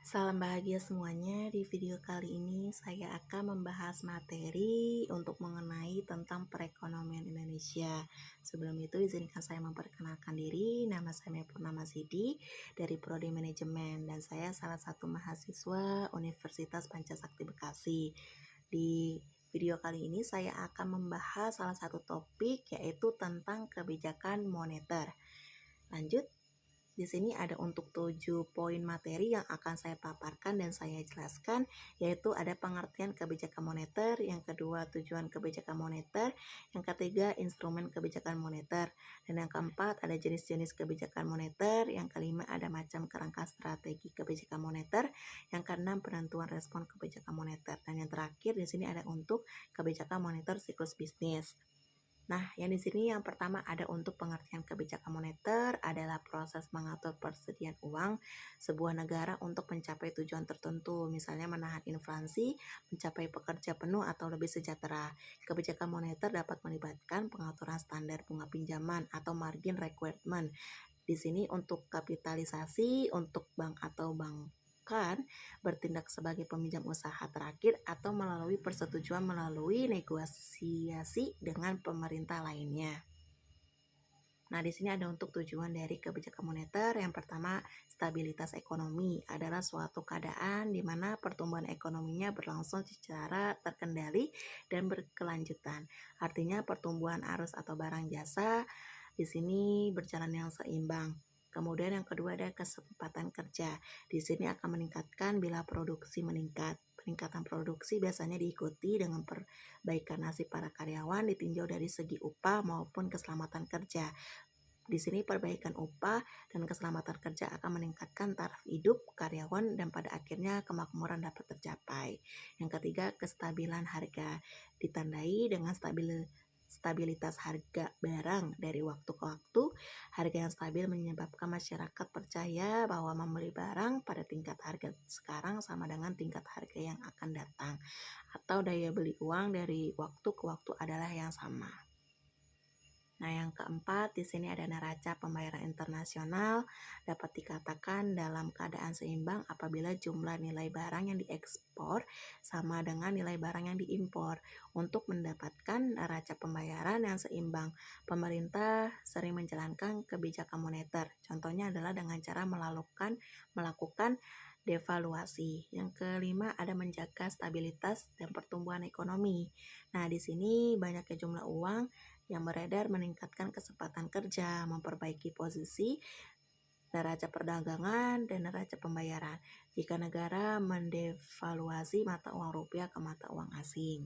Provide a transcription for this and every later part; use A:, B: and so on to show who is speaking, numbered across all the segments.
A: Salam bahagia semuanya. Di video kali ini saya akan membahas materi untuk mengenai tentang perekonomian Indonesia. Sebelum itu izinkan saya memperkenalkan diri. Nama saya Purnama Sidi dari Prodi Manajemen dan saya salah satu mahasiswa Universitas Pancasakti Bekasi. Di video kali ini saya akan membahas salah satu topik yaitu tentang kebijakan moneter. Lanjut. Di sini ada untuk 7 poin materi yang akan saya paparkan dan saya jelaskan, yaitu ada pengertian kebijakan moneter, yang kedua tujuan kebijakan moneter, yang ketiga instrumen kebijakan moneter, dan yang keempat ada jenis-jenis kebijakan moneter, yang kelima ada macam kerangka strategi kebijakan moneter, yang keenam penentuan respon kebijakan moneter, dan yang terakhir di sini ada untuk kebijakan moneter siklus bisnis. Nah, yang di sini yang pertama ada untuk pengertian kebijakan moneter adalah proses mengatur persediaan uang sebuah negara untuk mencapai tujuan tertentu, misalnya menahan inflasi, mencapai pekerja penuh atau lebih sejahtera. Kebijakan moneter dapat melibatkan pengaturan standar bunga pinjaman atau margin requirement. Di sini untuk kapitalisasi untuk bank atau bank bertindak sebagai peminjam usaha terakhir atau melalui persetujuan melalui negosiasi dengan pemerintah lainnya. Nah, di sini ada untuk tujuan dari kebijakan moneter. Yang pertama, stabilitas ekonomi adalah suatu keadaan di mana pertumbuhan ekonominya berlangsung secara terkendali dan berkelanjutan. Artinya pertumbuhan arus atau barang jasa di sini berjalan yang seimbang. Kemudian yang kedua ada kesempatan kerja. Di sini akan meningkatkan bila produksi meningkat. Peningkatan produksi biasanya diikuti dengan perbaikan nasib para karyawan ditinjau dari segi upah maupun keselamatan kerja. Di sini perbaikan upah dan keselamatan kerja akan meningkatkan taraf hidup karyawan dan pada akhirnya kemakmuran dapat tercapai. Yang ketiga, kestabilan harga ditandai dengan stabilitas harga barang dari waktu ke waktu. Harga yang stabil menyebabkan masyarakat percaya bahwa membeli barang pada tingkat harga sekarang sama dengan tingkat harga yang akan datang, atau daya beli uang dari waktu ke waktu adalah yang sama. Nah, yang keempat di sini ada neraca pembayaran internasional dapat dikatakan dalam keadaan seimbang apabila jumlah nilai barang yang diekspor sama dengan nilai barang yang diimpor. Untuk mendapatkan neraca pembayaran yang seimbang, pemerintah sering menjalankan kebijakan moneter. Contohnya adalah dengan cara melakukan devaluasi. Yang kelima ada menjaga stabilitas dan pertumbuhan ekonomi. Nah, di sini banyaknya jumlah uang yang beredar meningkatkan kesempatan kerja, memperbaiki posisi neraca perdagangan dan neraca pembayaran jika negara mendevaluasi mata uang rupiah ke mata uang asing.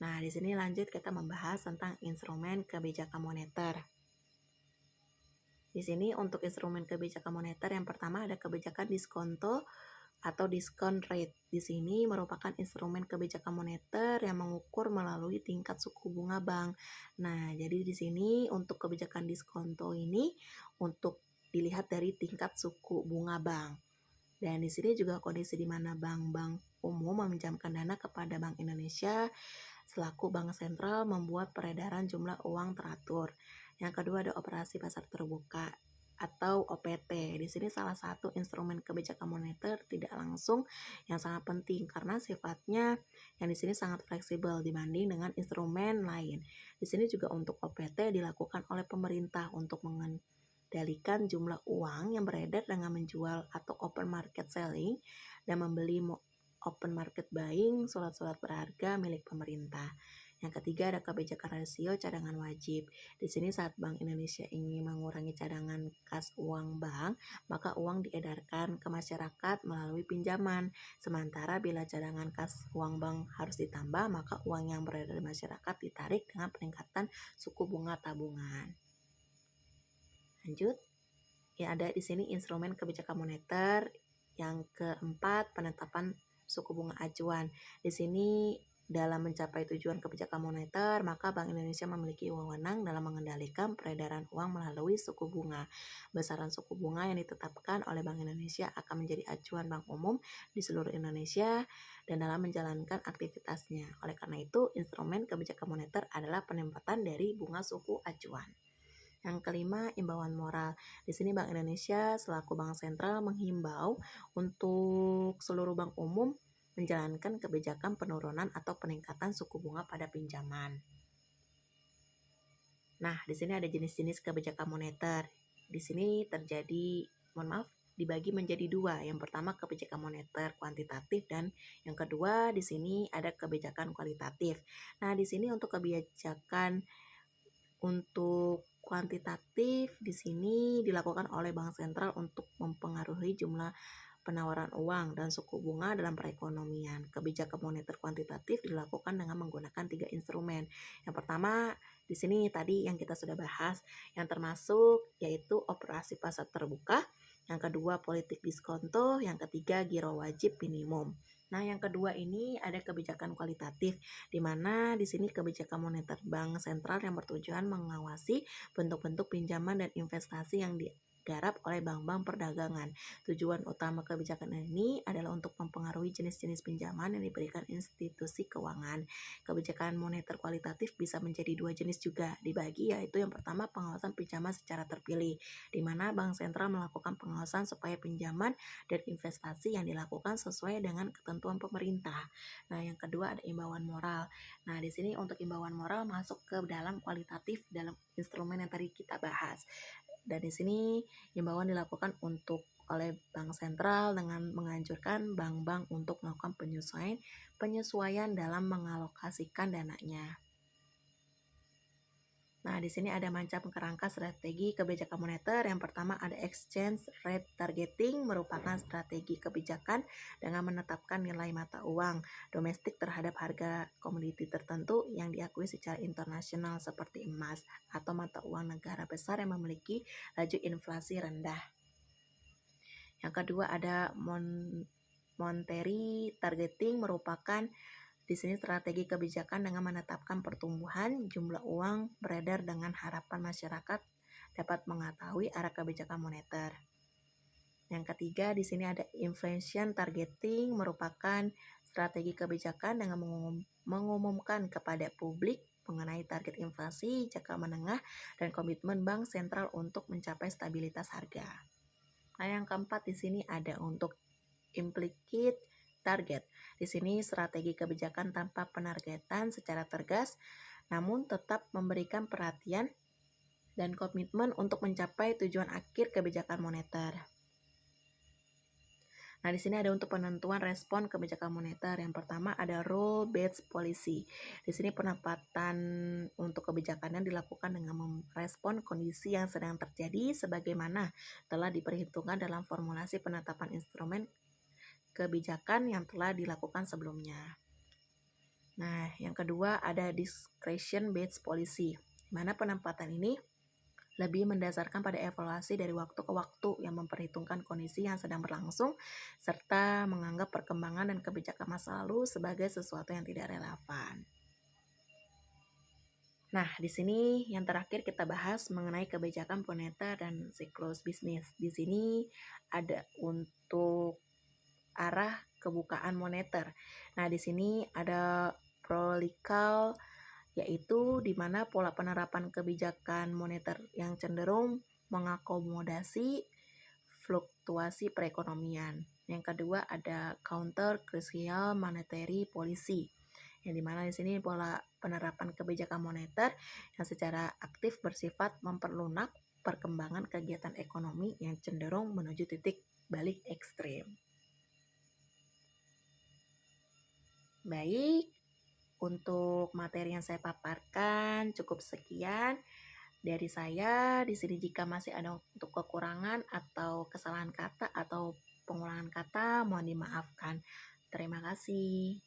A: Nah, di sini lanjut kita membahas tentang instrumen kebijakan moneter. Di sini untuk instrumen kebijakan moneter yang pertama ada kebijakan diskonto atau discount rate. Di sini merupakan instrumen kebijakan moneter yang mengukur melalui tingkat suku bunga bank. Nah, jadi di sini untuk kebijakan diskonto ini untuk dilihat dari tingkat suku bunga bank. Dan di sini juga kondisi di mana bank-bank umum meminjamkan dana kepada Bank Indonesia selaku bank sentral membuat peredaran jumlah uang teratur. Yang kedua ada operasi pasar terbuka atau OPT. Di sini salah satu instrumen kebijakan moneter tidak langsung yang sangat penting karena sifatnya yang di sini sangat fleksibel dibanding dengan instrumen lain. Di sini juga untuk OPT dilakukan oleh pemerintah untuk mengendalikan jumlah uang yang beredar dengan menjual atau open market selling dan membeli open market buying surat-surat berharga milik pemerintah. Yang ketiga ada kebijakan rasio cadangan wajib. Di sini saat Bank Indonesia ingin mengurangi cadangan kas uang bank, maka uang diedarkan ke masyarakat melalui pinjaman. Sementara bila cadangan kas uang bank harus ditambah, maka uang yang beredar di masyarakat ditarik dengan peningkatan suku bunga tabungan. Lanjut. Ya, ada di sini instrumen kebijakan moneter. Yang keempat, penetapan suku bunga acuan. Di sini dalam mencapai tujuan kebijakan moneter, maka Bank Indonesia memiliki wewenang dalam mengendalikan peredaran uang melalui suku bunga. Besaran suku bunga yang ditetapkan oleh Bank Indonesia akan menjadi acuan bank umum di seluruh Indonesia dan dalam menjalankan aktivitasnya. Oleh karena itu, instrumen kebijakan moneter adalah penempatan dari bunga suku acuan. Yang kelima, imbauan moral. Di sini Bank Indonesia selaku bank sentral menghimbau untuk seluruh bank umum menjalankan kebijakan penurunan atau peningkatan suku bunga pada pinjaman. Nah, di sini ada jenis-jenis kebijakan moneter. Di sini dibagi menjadi dua. Yang pertama kebijakan moneter kuantitatif dan yang kedua di sini ada kebijakan kualitatif. Nah, di sini untuk kebijakan untuk kuantitatif di sini dilakukan oleh bank sentral untuk mempengaruhi jumlah penawaran uang dan suku bunga dalam perekonomian. Kebijakan moneter kuantitatif dilakukan dengan menggunakan 3 instrumen. Yang pertama, di sini tadi yang kita sudah bahas, yang termasuk yaitu operasi pasar terbuka, yang kedua politik diskonto, yang ketiga giro wajib minimum. Nah, yang kedua ini ada kebijakan kualitatif, di mana di sini kebijakan moneter bank sentral yang bertujuan mengawasi bentuk-bentuk pinjaman dan investasi yang digarap oleh bank-bank perdagangan. Tujuan utama kebijakan ini adalah untuk mempengaruhi jenis-jenis pinjaman yang diberikan institusi keuangan. Kebijakan moneter kualitatif bisa menjadi dua jenis juga dibagi, yaitu yang pertama pengawasan pinjaman secara terpilih, di mana bank sentral melakukan pengawasan supaya pinjaman dan investasi yang dilakukan sesuai dengan ketentuan pemerintah. Nah, yang kedua ada imbauan moral. Nah, di sini untuk imbauan moral masuk ke dalam kualitatif dalam instrumen yang tadi kita bahas. Dan di sini imbauan dilakukan oleh bank sentral dengan menganjurkan bank-bank untuk melakukan penyesuaian dalam mengalokasikan dananya. Nah, di sini ada macam kerangka strategi kebijakan moneter. Yang pertama ada exchange rate targeting, merupakan strategi kebijakan dengan menetapkan nilai mata uang domestik terhadap harga komoditi tertentu yang diakui secara internasional seperti emas atau mata uang negara besar yang memiliki laju inflasi rendah. Yang kedua ada monetary targeting, merupakan di sini strategi kebijakan dengan menetapkan pertumbuhan jumlah uang beredar dengan harapan masyarakat dapat mengetahui arah kebijakan moneter. Yang ketiga di sini ada inflation targeting, merupakan strategi kebijakan dengan mengumumkan kepada publik mengenai target inflasi jangka menengah dan komitmen bank sentral untuk mencapai stabilitas harga. Nah, yang keempat di sini ada untuk implicit target. Di sini strategi kebijakan tanpa penargetan secara tegas, namun tetap memberikan perhatian dan komitmen untuk mencapai tujuan akhir kebijakan moneter. Nah, di sini ada untuk penentuan respon kebijakan moneter. Yang pertama ada rule-based policy. Di sini penempatan untuk kebijakannya dilakukan dengan merespon kondisi yang sedang terjadi sebagaimana telah diperhitungkan dalam formulasi penetapan instrumen kebijakan yang telah dilakukan sebelumnya. Nah, yang kedua ada discretion-based policy, di mana penempatan ini lebih mendasarkan pada evaluasi dari waktu ke waktu yang memperhitungkan kondisi yang sedang berlangsung serta menganggap perkembangan dan kebijakan masa lalu sebagai sesuatu yang tidak relevan. Nah, di sini yang terakhir kita bahas mengenai kebijakan moneter dan siklus bisnis. Di sini ada untuk arah kebukaan moneter. Nah, di sini ada prolikal, yaitu di mana pola penerapan kebijakan moneter yang cenderung mengakomodasi fluktuasi perekonomian. Yang kedua ada counter cyclical monetary policy, yang dimana di sini pola penerapan kebijakan moneter yang secara aktif bersifat memperlunak perkembangan kegiatan ekonomi yang cenderung menuju titik balik ekstrim. Baik, untuk materi yang saya paparkan cukup sekian dari saya. Di sini jika masih ada untuk kekurangan atau kesalahan kata atau pengulangan kata, mohon dimaafkan. Terima kasih.